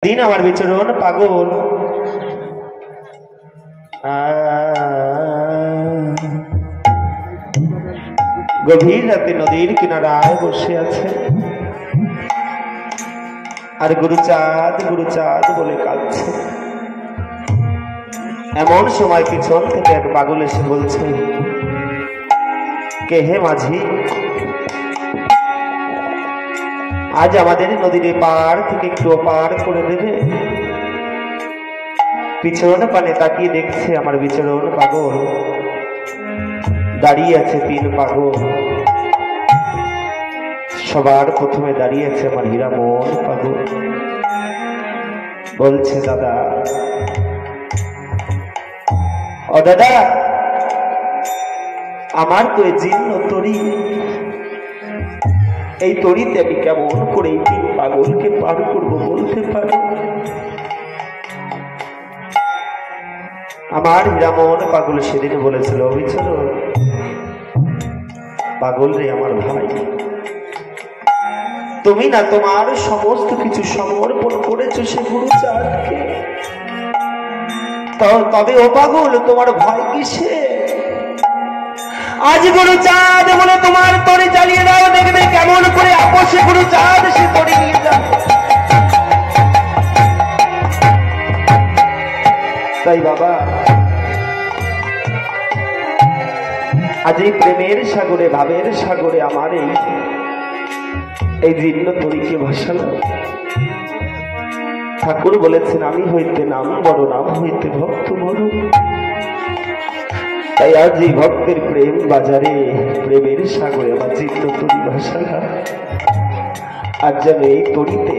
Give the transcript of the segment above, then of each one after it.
দিন আমার বিচরণ পাগল গভীর রাতে নদীর কিনারায় বসে আছে আর গুরুচাঁদ গুরুচাঁদ বলে কাঁদছে। এমন সময় পিছন থেকে এক পাগল এসে বলছে, কে হে মাঝি, আজ আমাদের নদীর পার থেকে একটু পার করে দেবে? পিছন পানে তাকিয়ে দেখছে আমার বিচরণ পাগল, দাঁড়িয়ে আছে তিন পাগল। সবার প্রথমে দাঁড়িয়ে আছে আমার হীরামন পাগল। বলছে, দাদা ও দাদা, আমার তো এই জীর্ণ তরী, এই তরিতে আমি কেমন করে এই তিন পাগলকে পার করবো বলতে পারো? আমার হীরামন পাগল সেদিন বলেছিল, বিচরণ পাগল রে আমার ভাই, তুমি না তোমার সমস্ত কিছু সমর্পণ করেছো সে গুরুচাঁদকে, তবে ও পাগল তোমার ভয় কিসে? আজ গুরুচাঁদ বলে তোমার তরি চালিয়ে দাও, দেখবে কেমন করে আপোষে গুরুচাঁদ সে তরি নিয়ে যাবে। তাই বাবা, আজ এই প্রেমের সাগরে ভাবের সাগরে আমার এই জীর্ণ তরিকে ভাসালাম। ঠাকুর বলেছেন, আমি হইতে নাম বড়, নাম হইতে ভক্ত বড়। তাই আজ এই ভক্তের প্রেম বাজারে প্রেমের সাগরে আমার জীর্ণ তরি ভাসালাম। আজ যেন এই তরিতে,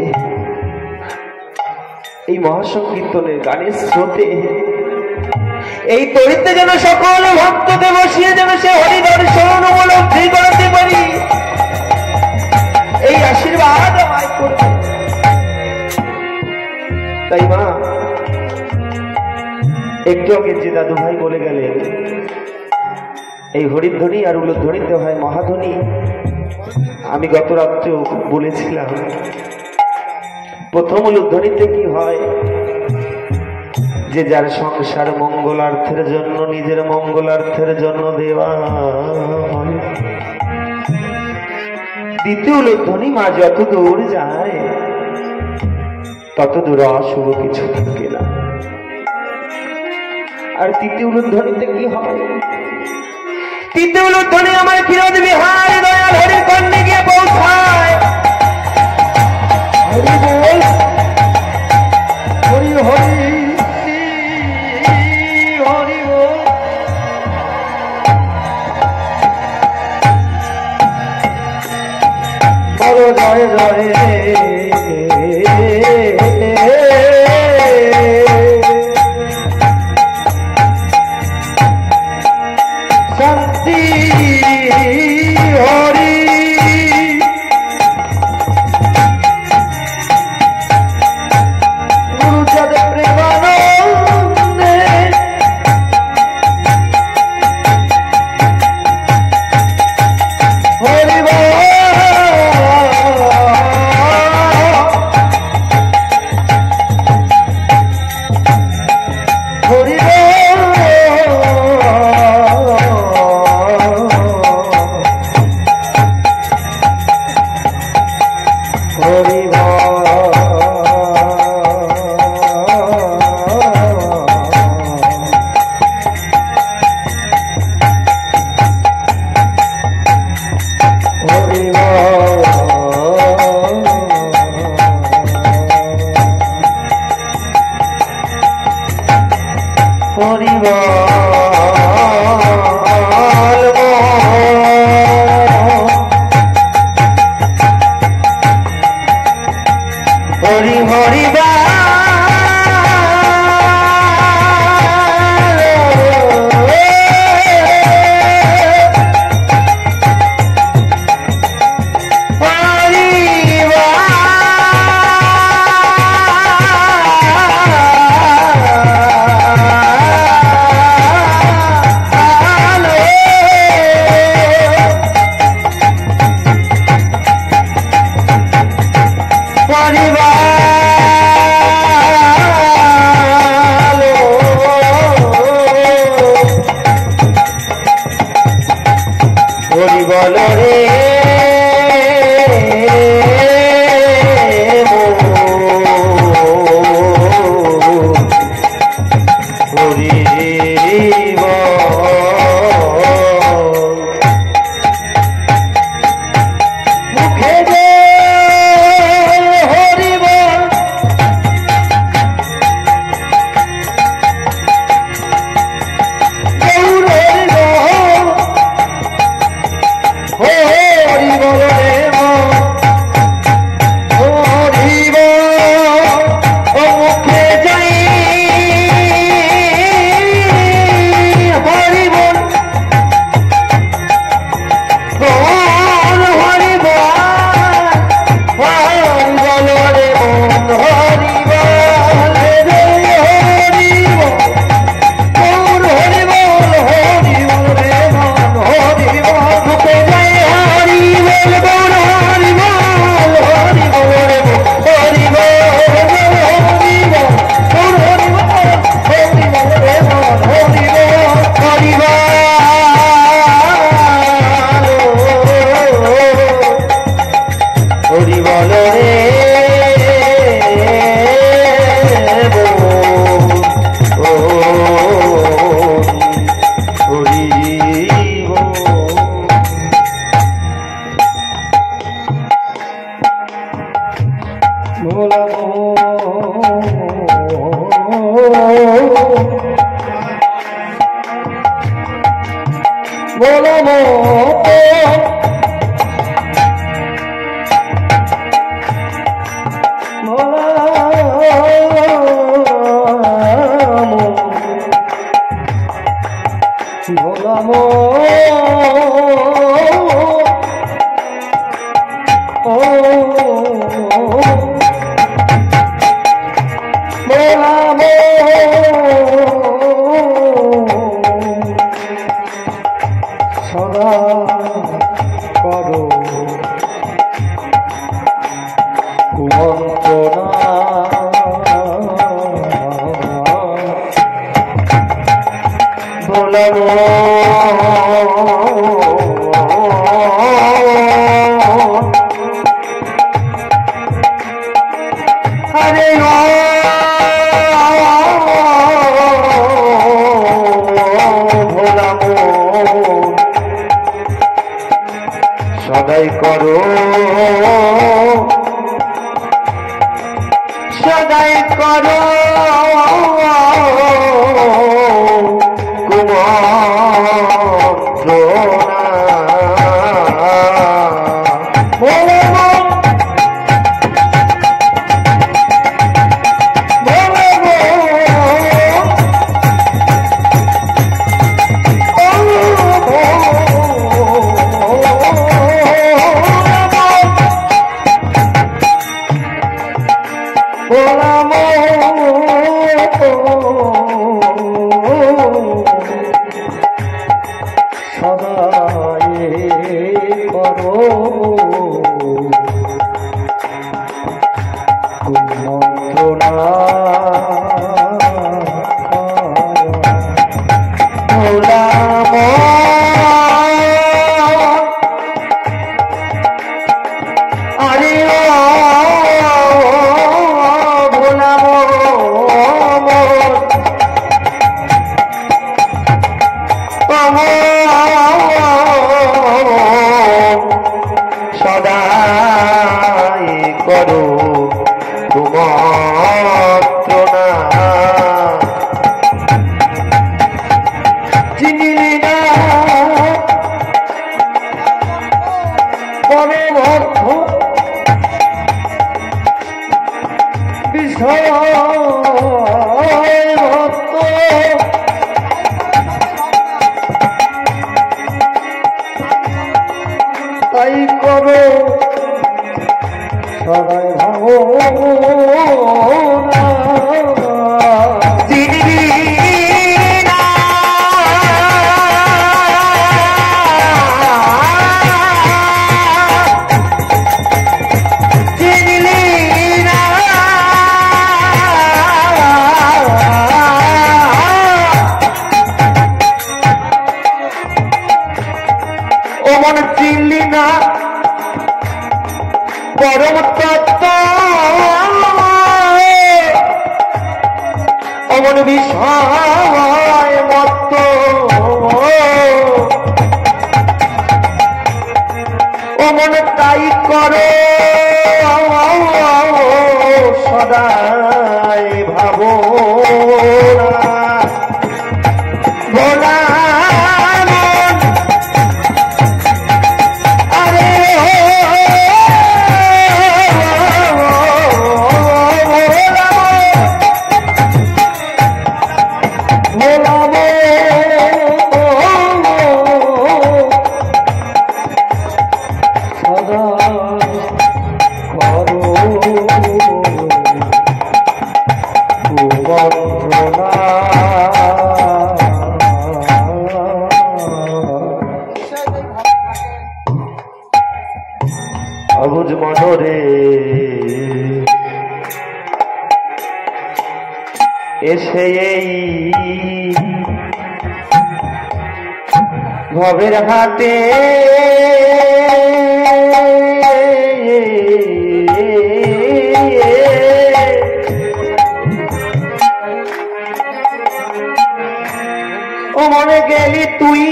এই মহাসংকীর্তনের গানের স্রোতে, এই তরিতে যেন সকল ভক্তকে বসিয়ে যেন সে হরিদর্শন উপলব্ধি করতে পারি, এই আশীর্বাদ আমায় করবে। তাই মা, একটু আগে যে দাদু ভাই বলে গেলেন, এই হরিধ্বনি আর উলুধ্বনিতে হয় মহাধ্বনি। আমি গত রাত্রেও বলেছিলাম, প্রথম উলুধ্বনিতে কি হয়, যে যার সংসার মঙ্গলার্থের জন্য, নিজের মঙ্গলার্থের জন্য দেওয়া। দ্বিতীয় উলুধ্বনি মা যত দূর যায় তত দূর অশুভ কিছু থাকে না। আর তৃতীয় উলুধ্বনিতে কি হয়, তৃতীয় উলুধ্বনি আমার ক্ষীরোদ বিহার দয়াল হরির কর্ণে গিয়ে পৌঁছায়। হরি বল, হরি হরি হরি বল। বলো জয় জয় শান্তি হরি। গুরুচাঁদ প্রেমানন্দে হরি বল। হরি পরিবার বলো রে সদাই করো সদাই করো না পরম তত্ত্ব অমন বিষয় মত্ত অমন তাই করো সদাই ভাবো ভোলা অবুঝ মনরে এসে এই ভবের হাটে ও মনে গেলি তুই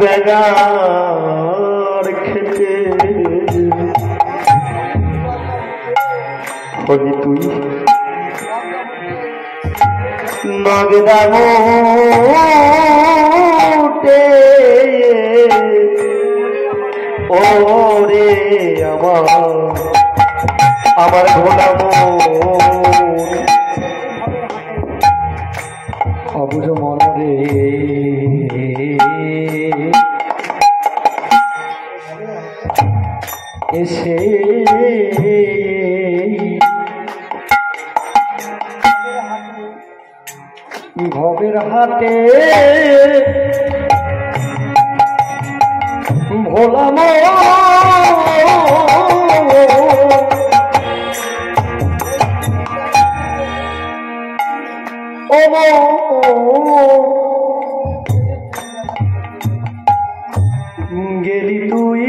বেগার খেতে হলি তুই নগদামোটে ওরে আমার ভোলাম অবুঝ মনরে এসে ভবের হাটে ভোলাম গেলি তুই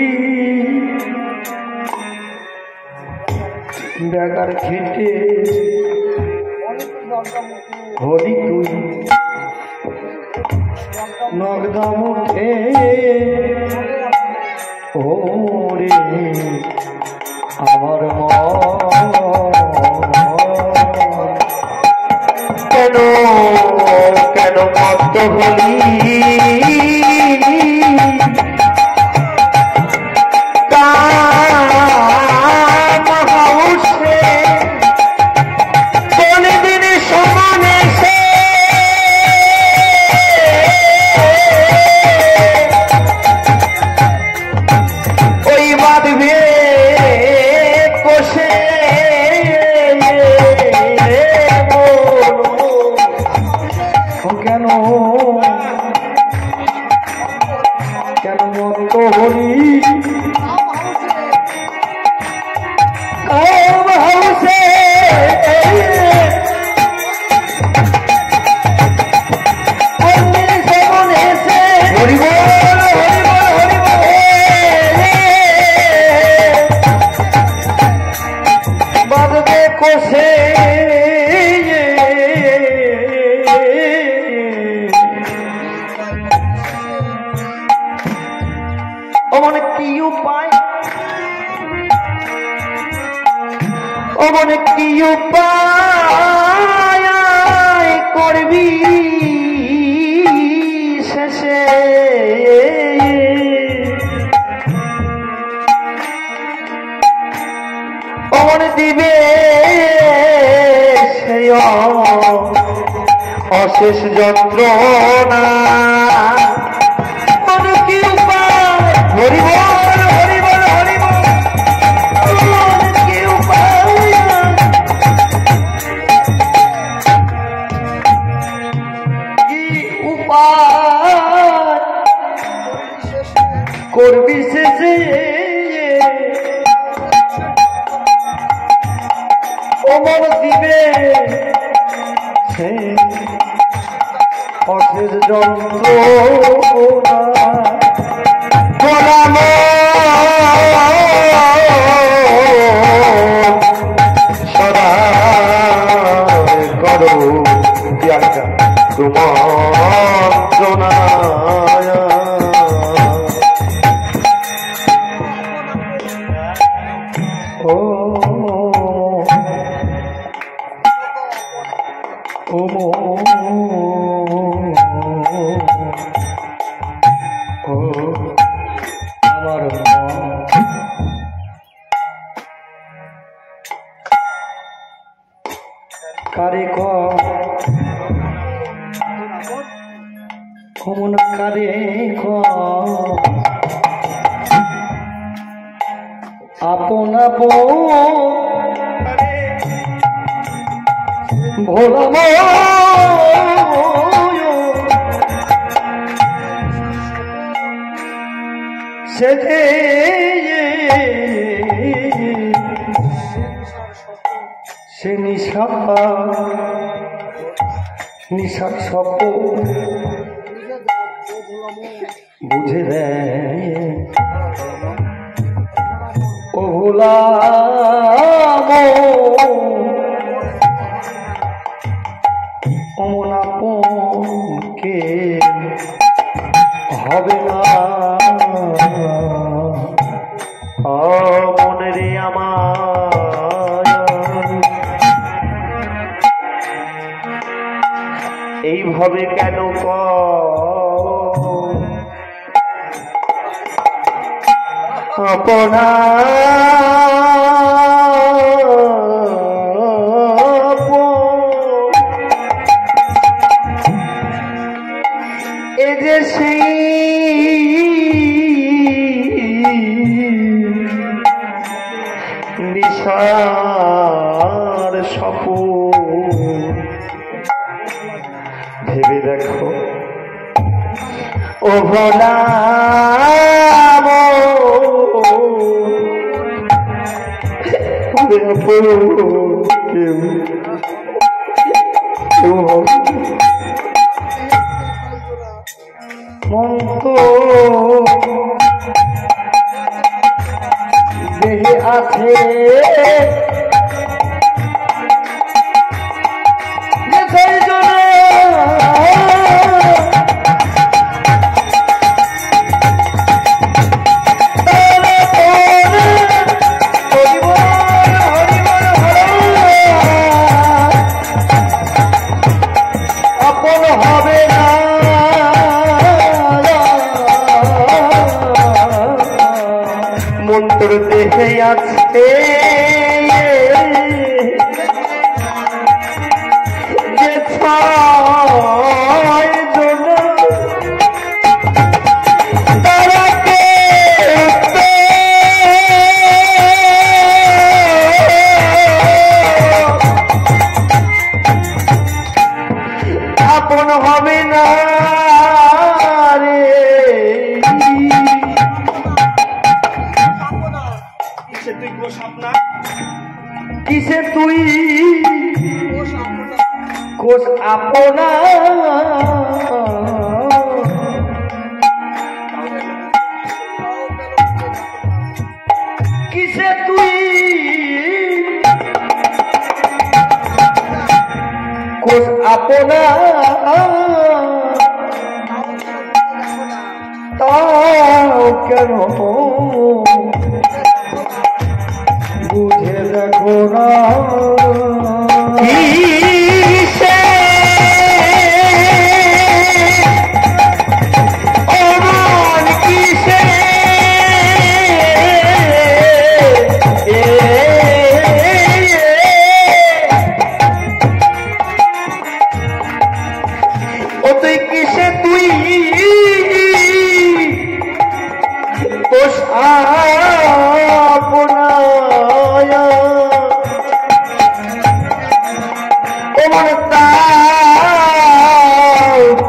বেগার খেটে হলি তুই নগদা মুঠে ওরে আমার কেন কেন মত হলি কি উপায় করবি শেষে অমন দিবে সেই অশেষ যন্ত্রণা কি উপায় হরিব করবি শেষে অমর দিবে অশেষ যন্ত্রণা গোলাম সদা করো ত্যাগা কুমন্ত্রণা কারে কমন কারে আপন ভোলাম সে সে নিশার স্বপ্ন বুঝে দেয় ও ভোলাম অমন আপনকে হবে না মনে রে আমার এইভাবে কেন আপনা এ যে সেই নিশার স্বপ্ন ভেবে দেখো ও ভোলাম কেউ মন তো দেহে আছে মন্ত্র দেহে আছে যে তারাকে আপন হবে না কিসে তুই কোষ আপনা কিসে তুই কোষ আপনা তাও কেন বুঝে দেখো না ও তুই কিসে তুই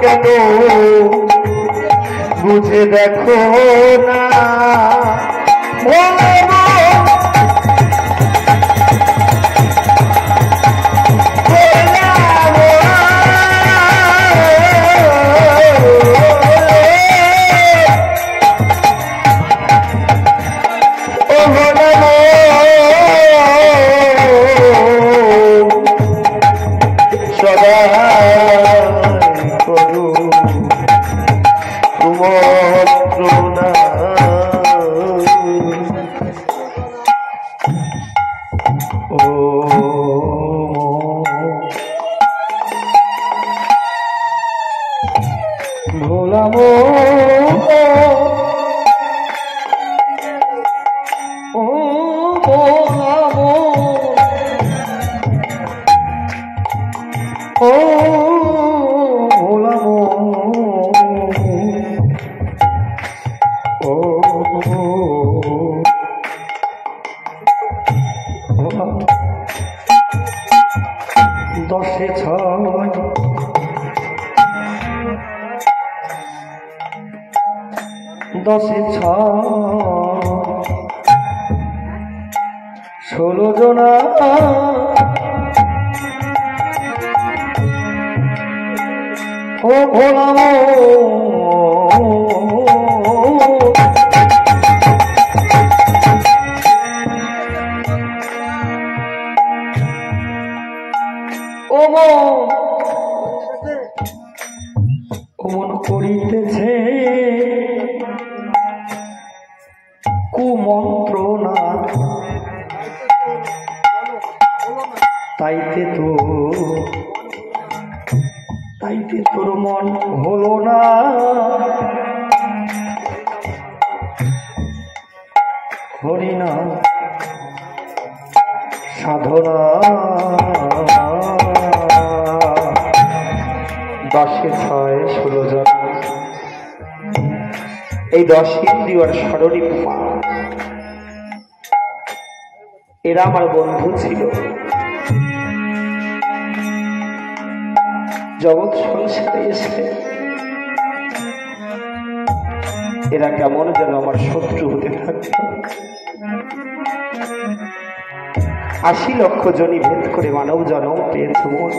কেন বুঝে দেখো না 10 6 10 6 16 জনা ও ভোলাম অমন করিতেছে কুমন্ত্রণা তাইতে তোর মন হলো না হরিনা সাধনা 10 6 16 জন এই 10 ইন্দ্রিয়র স্মরণী উপমা এরা আমার বন্ধু ছিল জগৎ সংসারে এসে এরা কেমন যেন আমার শত্রু হতে থাকত 80 লক্ষ জনি ভেদ করে মানব জন্ম পেয়েছে মন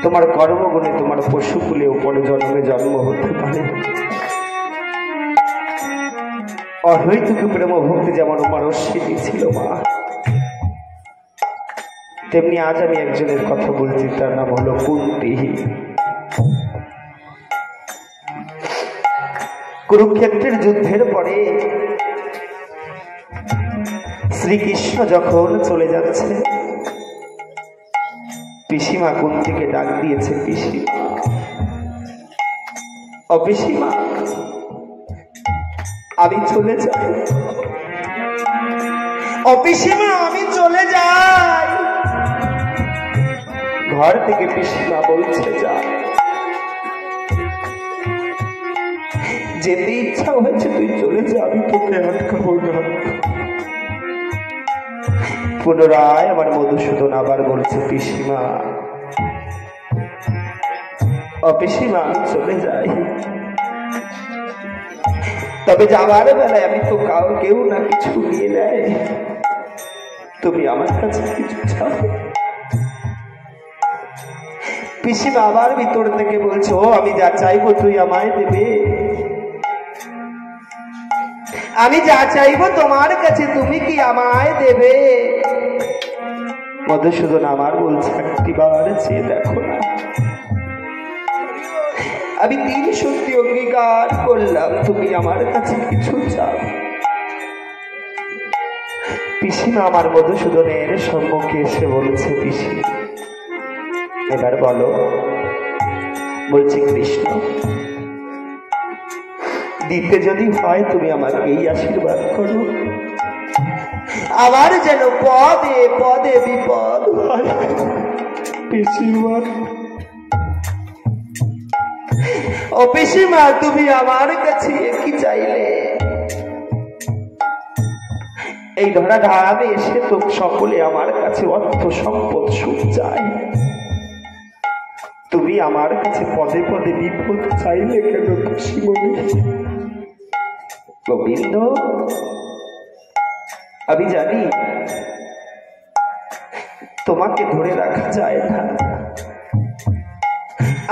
তোমার কর্মগুণে তোমার পশুকুলে পরে জন্মে জন্ম হতে পারে অহৈতুক প্রেম ভক্তি যেমন পারস্যিতি ছিল মা তেমনি আজ আমি একজনের কথা বলছি তার নাম হলো কুন্তি কুরুক্ষেত্রের যুদ্ধের পরে শ্রীকৃষ্ণ যখন চলে যাচ্ছে পিসিমা কুন্তিকে ডাক দিয়েছে পিসিমা আমি চলে যাই পিসিমা আমি চলে যাই ঘর থেকে পিসিমা বলছে যা যেতে ইচ্ছা হয়েছে তুই চলে যা আমি তোকে আটকাবো না পুনরায় আমার মধুসূদন আবার বলছে পিসিমা পিসিমা আমি চলে যাই তবে যাবার বেলায় আমি তো কেউ না কিছু নিয়ে নেয় তুমি আমার কাছে কিছু চাও পিসিমা আবার ভিতর থেকে বলছো আমি যা চাইবো তুই আমায় দেবে আমি যা চাইবো তোমার কাছে তুমি কি আমায় দেবে মধুসূদন আমার বলছে একটিবার চেয়ে দেখো না আমি 3 সত্যি অঙ্গীকার করলাম তুমি আমার কাছে কিছু চাও পিসিমা আমার মধুসূদনের সম্মুখে এসে বলছে পিসি এবার বলো বলছি কৃষ্ণ দিতে যদি হয় তুমি আমাকে এই আশীর্বাদ করো আমার যেন পদে পদে বিপদ হয় পিসিমা পিসিমা তুমি আমার কাছে কি চাইলে এই ধরা ধামে এসে তো সকলে আমার কাছে অর্থ সম্পদ সুখ চাই তুমি আমার কাছে পদে পদে বিপদ চাইলে কেন পিসিমণি গোবিন্দ আমি জানি তোমাকে ধরে রাখা যায় না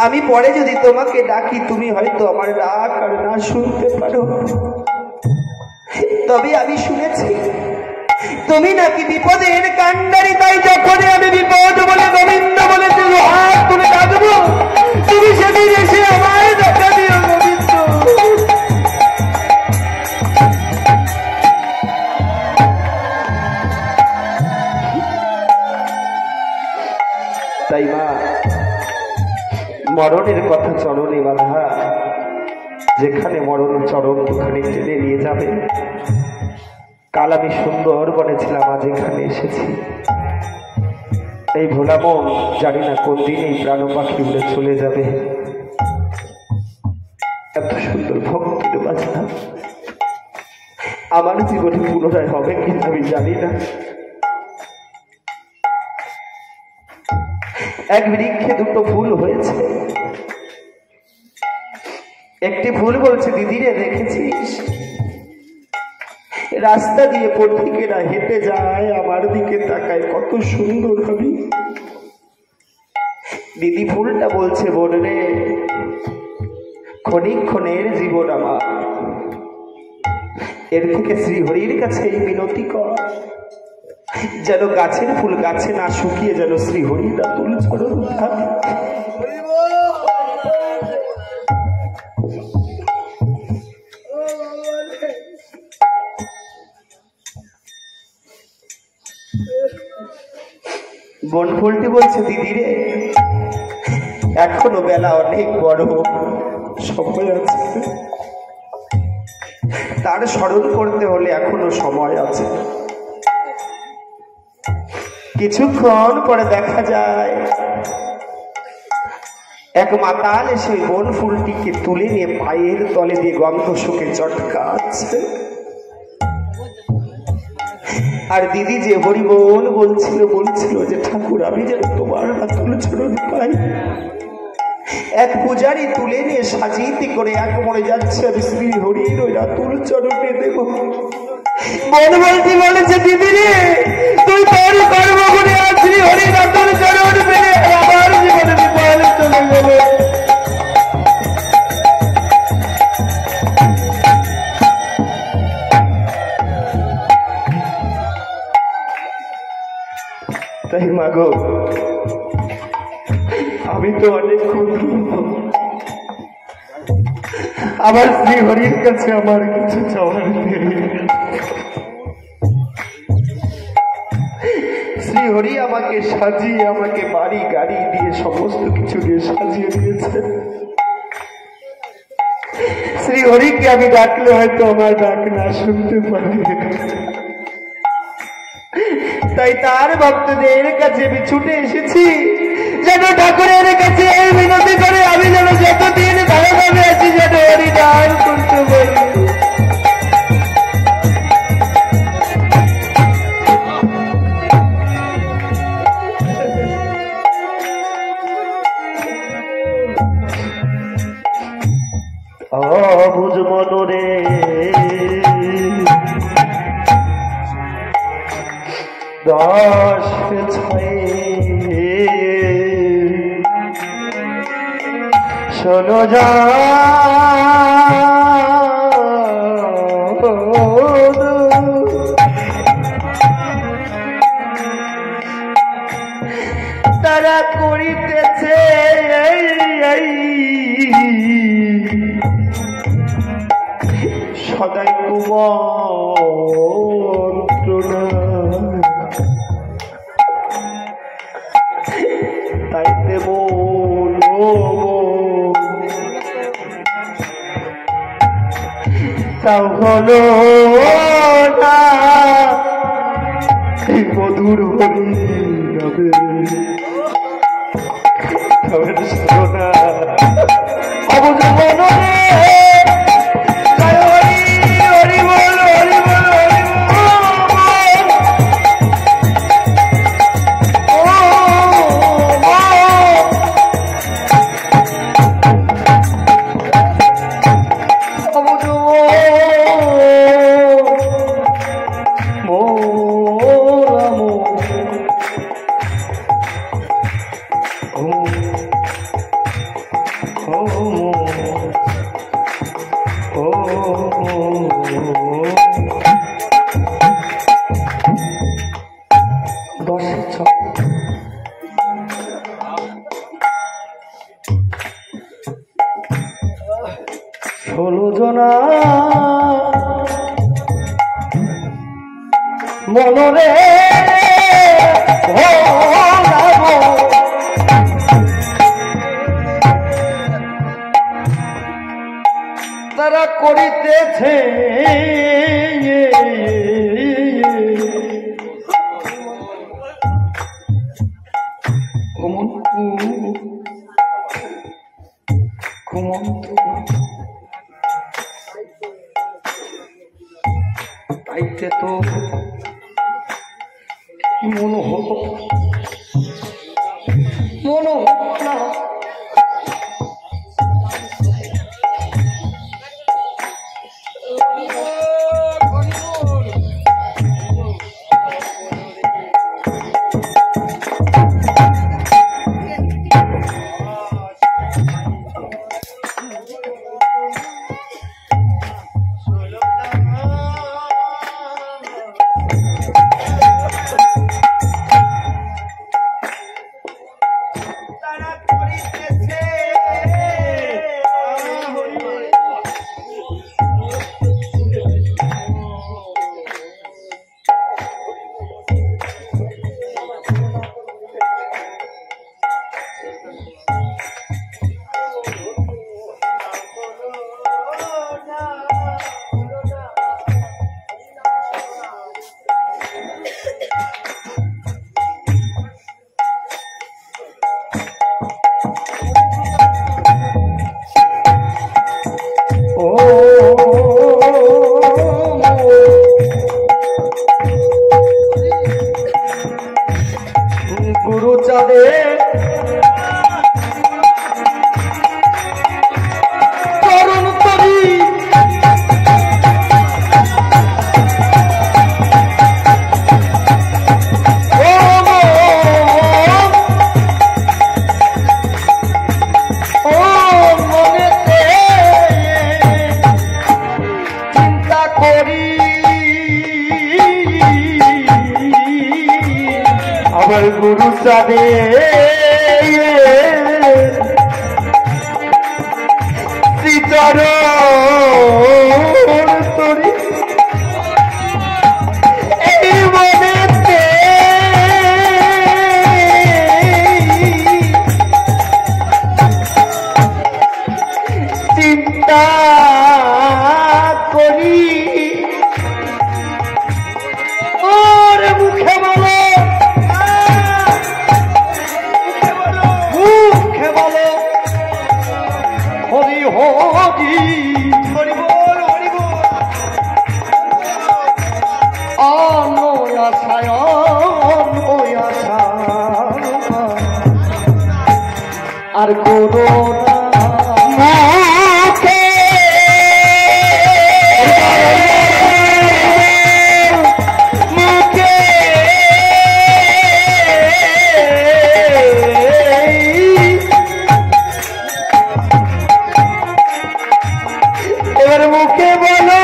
আমি পরে যদি তোমাকে ডাকি তুমি হয়তো আমার ডাক আর না শুনতে পারো তবে আমি শুনেছি তুমি নাকি বিপদের কান্ডারি তাই যখন আমি বিপদ বলে গোবিন্দ বলে তুমি হাত তুলে ডাকবো তুমি সেদিন এসে আমায় দেখা দিও গোবিন্দ তাই মা মরণের কথা চরণে বাঁধা যেখানে মরণ চরণ ওখানে টেনে নিয়ে যাবে কাল আমি সুন্দর বনেছিলাম আজ এখানে এসেছি এই ভোলা মন জানি না কোন দিন এই প্রাণ পাখি উড়ে চলে যাবে এত সুন্দর ভক্তির বাজনা আমার জীবনে পুনরায় হবে কিনা আমি জানি না। এক বৃক্ষে দুটো ফুল হয়েছে। একটি ফুল বলছে, দিদিরে দেখেছিস রাস্তা দিয়ে পথিকেরা হেঁটে যায়, আমার দিকে তাকায়, কত সুন্দর হবি। দিদি ফুলটা বলছে, বোন রে, ক্ষণিক্ষণের জীবন আমার, এর থেকে শ্রীহরির কাছে এই মিনতি কর, যেন গাছের ফুল গাছে না শুকিয়ে যেন শ্রীহরির আতুল চরণ থাকে। বন ফুলটি বলছে, দিদিরে এখনো বেলা অনেক বড়, সময় আছে, তার স্মরণ করতে হলে এখনো সময় আছে। কিছুক্ষণ পরে দেখা যায় এক মাতাল এসে বন ফুলটিকে তুলে নিয়ে পায়ের তলে দিয়ে গন্ধ শুকে চটকাচ্ছে। আর দিদি যে হরিবোল বলছিল যে ঠাকুর আমি যেন তোমার আতুল চরণ পাই। এক পূজারি তুলে নিয়ে সাজিতে করে এক মনে যাচ্ছে, আমি শ্রী হরির ওই আতুল চরণে দেব। বন বলতে বলেছে, দিদি রে তুই তোর কর্ম করে শ্রী হরির আতুল চরণ পেলে আমার জীবনে বিপদ চলে গেল। তাই মাগো, আমি তো অনেক ক্ষুদ্র, আমার শ্রী হরির কাছে আমার কিছু চাওয়ার নেই। শ্রী হরি আমাকে সাজিয়ে, আমাকে বাড়ি গাড়ি দিয়ে সমস্ত কিছু দিয়ে সাজিয়ে দিয়েছে। শ্রী হরিকে আমি ডাকলে হয়তো আমার ডাক না শুনতে পারি, তাই তার ভক্তদের কাছে আমি ছুটে এসেছি, যেন ঠাকুরের কাছে এই মিনতি করে আমি যেন যতদিন ভালোভাবে আছি যেন হরি গান করতে পারি। অবুঝ মনরে দশ ছয়ে শোনো যা তারা করিতেছে সদাই কুমন্ত্রণা, তাইতে মন তাও হলো না মধুর হরি যাবে সোনা। অবুঝ মনরে ষোলজনা মনরে তারা করিতেছে মনে হতো না গুরু চাঁদে শ্রীচরণ তরি এই মনেতে চিন্তা করি ওর মুখে বলো হরি হরি হরি বল হরি বল অনয়াসায় অনয়াসা আর করোনা মুখে বলো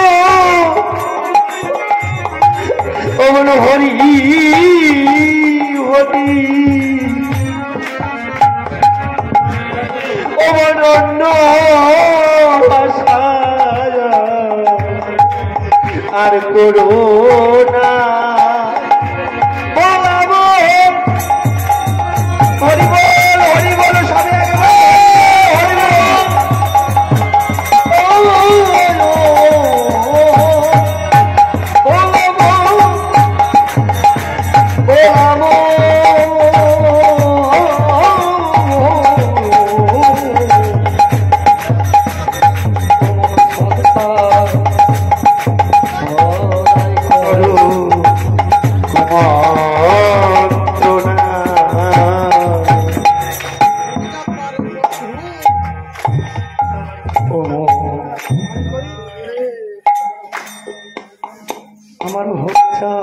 ওমন হরি হরি ওমন অন্য আর করোনা বলাবো হরি বল হরি বল সবে আমার হচ্ছা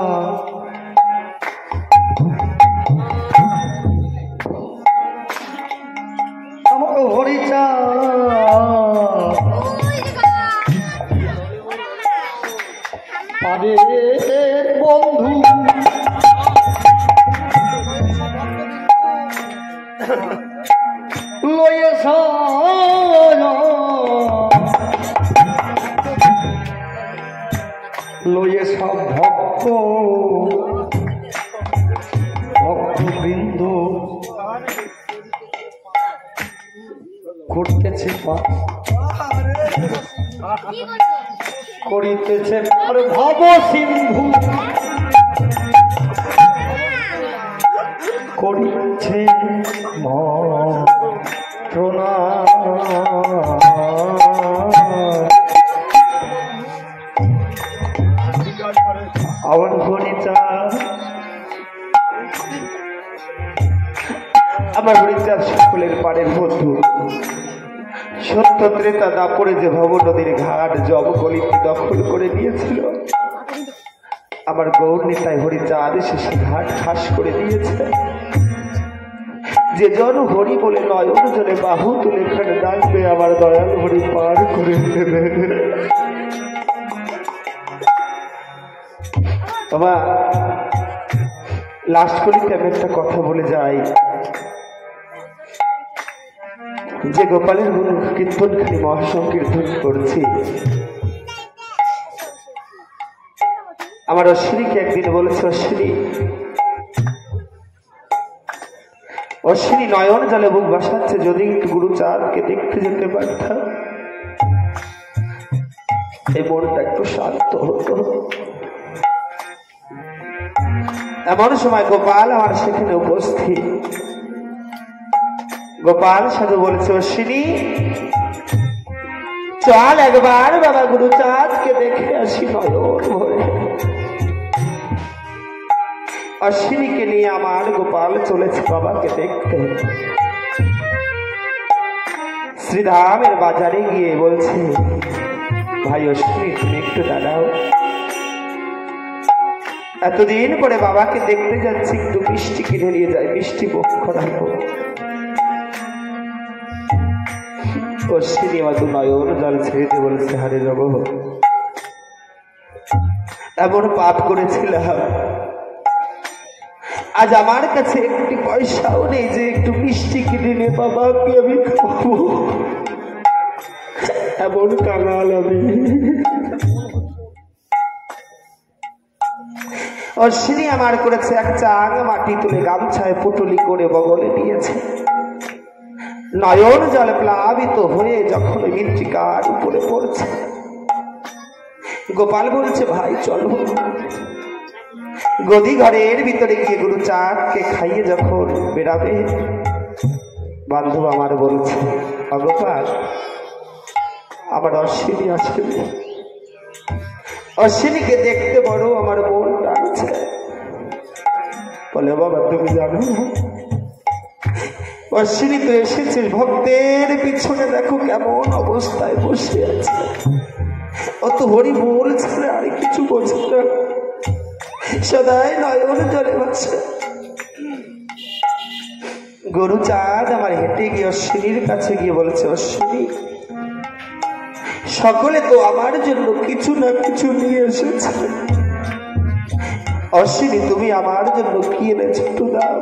আমার হরিচা পারের বন্ধু লয়ে লয়ে সব ভক্তবৃন্দ করতেছে করিতেছে ভব সিন্ধু করিছে প্রণাম আমার হরিচাঁদ, আমার হরিচাঁদ সকলের পাড়ের বন্ধু। সত্য ত্রেতা দাপরে যে ভব নদীর ঘাট জবকলিতে দখল করে নিয়েছিল, আমার গৌর নেতায় হরিচাঁদ শেষে ঘাট খাস করে দিয়েছে। যে জন হরি বলে নয়ন জলে বাহু তুলে এখানে ডাকবে, আমার দয়াল হরি পার করে দেবে। বাবা লাস্ট কলিতে আমি একটা কথা বলে যাই, যে গোপালের গুরু কীর্তনখানি মহাসংকীর্তন করছি, আমার অশ্বিনীকে একদিন বলেছে, অশ্বিনী নয়ন জলে বুক বাসাচ্ছে, যদি একটু গুরুচাঁদকে দেখতে যেতে পারতাম এই মনটা একটু শান্ত হতো। এমন সময় গোপাল আমার সেখানে উপস্থিত। গোপাল সাধু বলেছে, অশ্বিনী চল একবার বাবা গুরুচাঁদকে দেখে আসি নয়ন ভরে। অশ্বিনীকে নিয়ে আমার গোপাল চলেছে বাবাকে দেখতে। শ্রীধামের বাজারে গিয়ে বলছে, ভাই অশ্বিনী তুমি একটু দাঁড়াও, এতদিন পরে বাবাকে দেখতে যাচ্ছি, একটু মিষ্টি কিনে নিয়ে যায়, মিষ্টি পক্ষ রাখবো। অশ্বিনী আমার নয়ন জল ছেড়েতে বলছে, হারে যাব, এমন পাপ করেছিলাম, আজ আমার কাছে একটি পয়সাও নেই যে একটু মিষ্টি কিনে নিয়ে বাবাকে আমি খাবো, এমন কাঙাল আমি। অশ্বিনী আমার করেছে এক চাং মাটি তুলে গামছায় পুটুলি করে বগলে দিয়েছে। নয়ন জল প্লাবিত হয়ে যখন মৃত্তিকার উপরে পড়ছে, গোপাল বলছে, ভাই চলো। গদি ঘরের ভিতরে গিয়ে গুরুচাঁদকে খাইয়ে যখন বেরাবে, বান্ধব আমার বলছে, গোপাল আমার অশ্বিনী আছে, অশ্বিনীকে দেখতে বড় আমার মন টানছে। বলে, বাবা তুমি জানো না, অশ্বিনী তো এসেছে ভক্তের পিছনে, দেখো কেমন অবস্থায় বসে আছে, অত হরি বলছে আর কিছু বলছে না, সদাই নয়ন জলে ভাসছে। গুরুচাঁদ আমার হেঁটে গিয়ে অশ্বিনীর কাছে গিয়ে বলেছে, অশ্বিনী সকলে তো আমার জন্য কিছু না কিছু নিয়ে এসেছে, অশ্বিনী তুমি আমার জন্য কি এনেছো একটু দাও।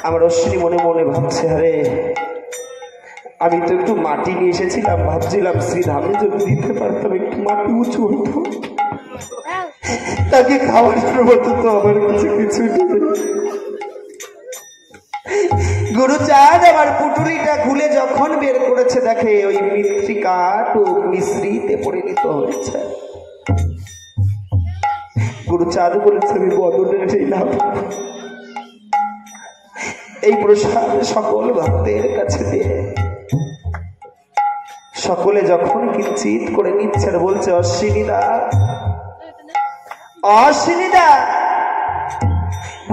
আমার অশ্বিনী মনে মনে ভাবছে, আরে আমি তো একটু মাটি নিয়ে এসেছিলাম, ভাবছিলাম শ্রীধামে যদি দিতে পারতাম একটু মাটি উঁচু হতো, তাকে খাওয়ানোর মতো তো আমার কাছে কিছু নেই। গুরুচাঁদ আমার পুটুলিটা খুলে যখন বের করেছে, দেখে ওই মৃত্তিকা টুক মিশ্রিতে পরিণত হয়েছে। গুরুচাঁদ বলেছে, আমি বদলে নিলাম এই প্রসাদ সকল ভক্তের কাছে দিয়ে। সকলে যখন কিঞ্চিত করে নিচ্ছে আর বলছে, অশ্বিনীদা, অশ্বিনীদা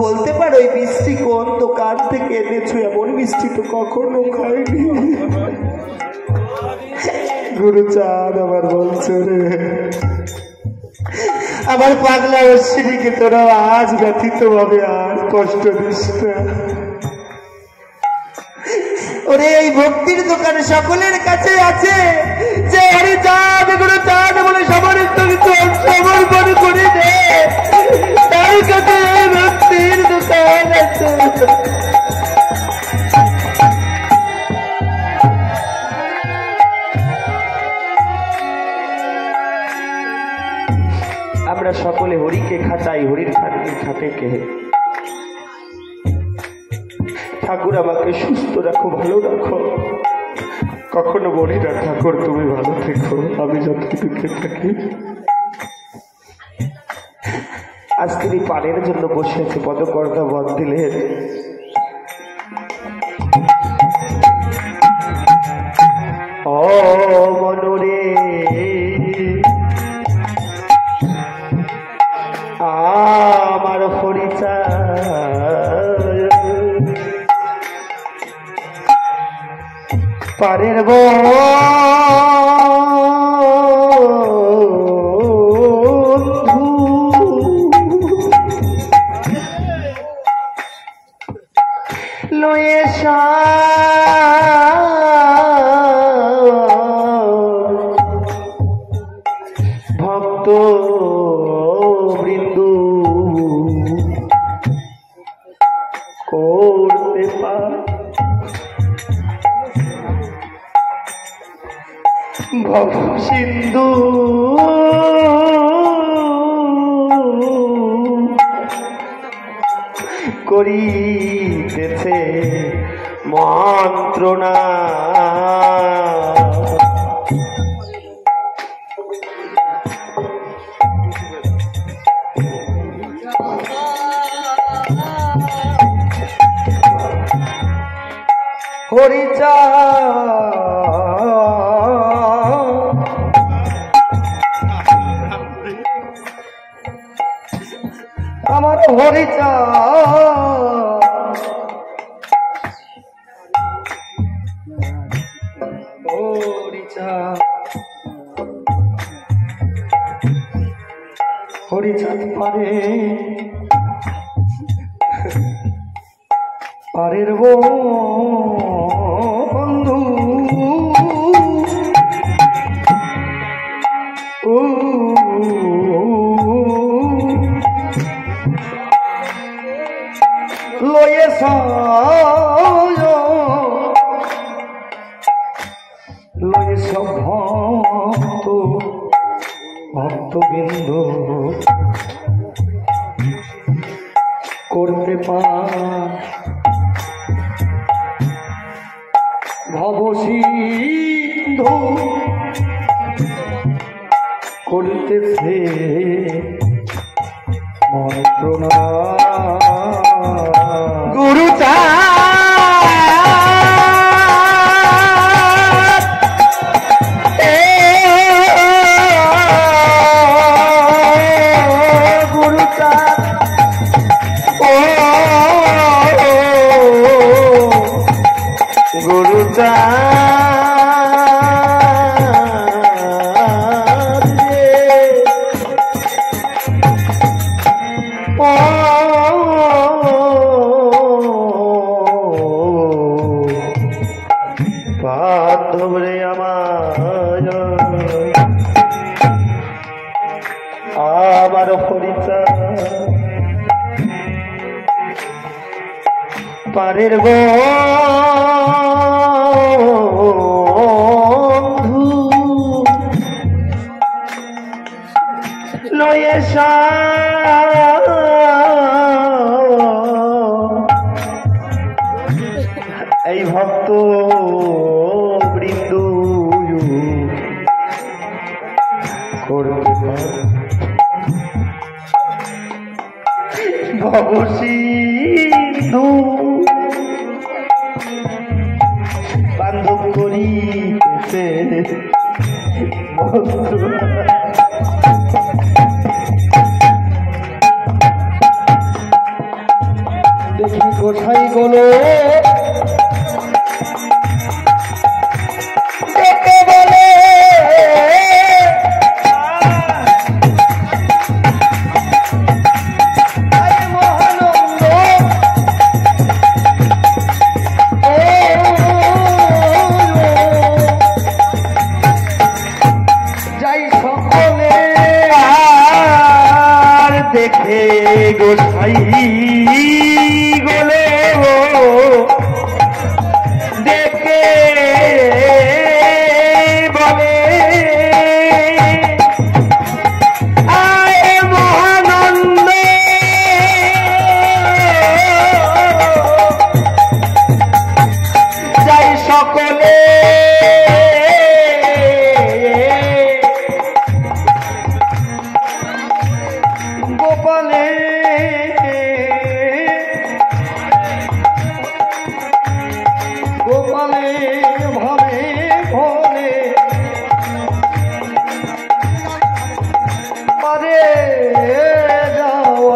বলতে পারো এই মিষ্টি কোন দোকান থেকে এনেছো? এমন মিষ্টি তো কখনো খাইনি। গুরুচাঁদ আবার বলছে, রে আমার পাগলা অশ্বিনীকে তোরা আজ ব্যথিত ভাবে আর কষ্ট দিস না। ওরে এই ভক্তির দোকানে সকলের কাছে আছে যে হরিচাঁদ গুরুচাঁদ বলে সবার সমর্পণ করে দে, তার কাছে এই ভক্তির দোকান আছে। আমরা সকলে হরিকে খাটাই, হরির খাটে কে? ঠাকুর আমাকে সুস্থ রাখো, ভালো রাখো, কখনো বলি না ঠাকুর তুমি ভালো থেকো, আমি যত দুঃখে থাকি। আজ তিনি পানের জন্য বসে আছে, পদকর্তা বধ দিলেন। ও মনরে আমার হরিচাঁদ পারের বন্ধু লয়ে ভক্ত বৃন্দু করতে পার ভব সিন্ধু করিতেছে মন্ত্রণা হরিচাঁদ আমার হরিচাঁদ হরিচাঁদ হরিচাঁদ পারের বন্ধু লয়ে সব ভক্তবৃন্দ করতে পার ভবসিন্ধু করিতেছে মন্ত্রণা বান্ধবরে আমার হরিচাঁদ পারের বন্ধু লয়ে এই ভক্ত বৃন্দু করতে ভবসিন্ধু বান্ধব করিতেছে দেখি কোথায় গেলো দেখে গোসাই গলে দেখে বলে আয় মহানন্দ যাই সকলে গোপালে গোপালে ভাবে ভোলে পারে যাও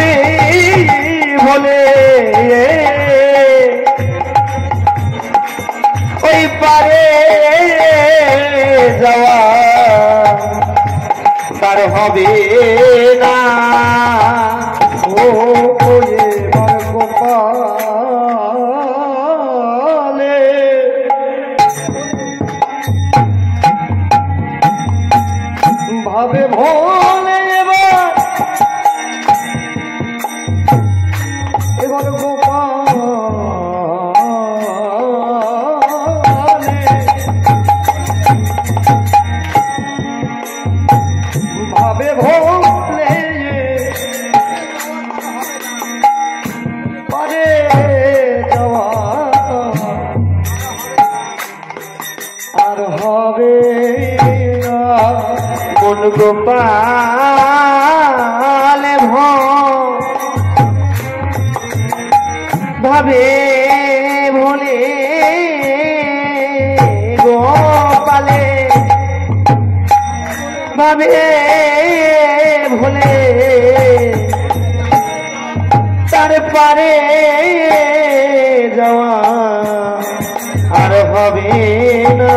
ভাবে বলে ওই পারে যাওয়া তার হবে না। ও এবার গোপালে ভাবে ভোলে এবার গোপালে ভাবে ভোলে পারে যাওয়া আর হবে মন গোপাল ভাবে ভোলে গোপালে ভাবে ভোলে তার পারে যাওয়া আর হবে না।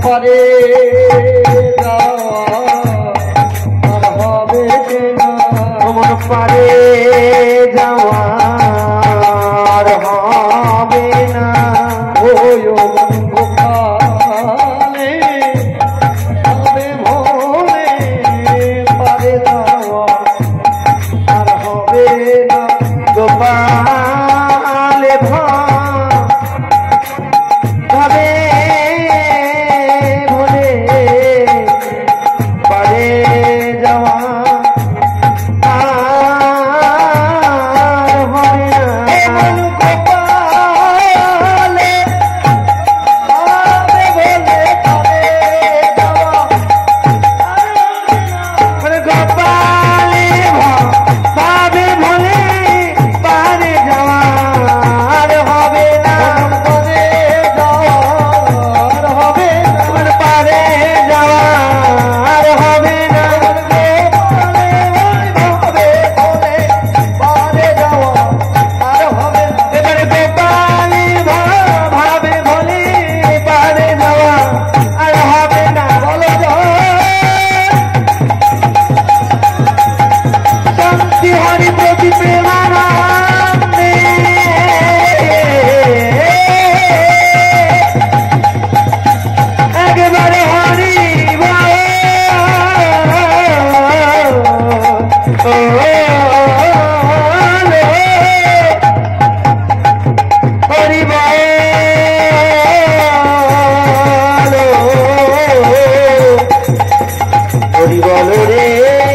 পারে যাওয়া আর হবে না। পারে যাওয়া আর হবে না। ওই গোপালে ভাবে ভোলে পারে যাওয়া আর হবে না। গোপালে ভাবে ভোলে পারে যাওয়া হরি বল রে।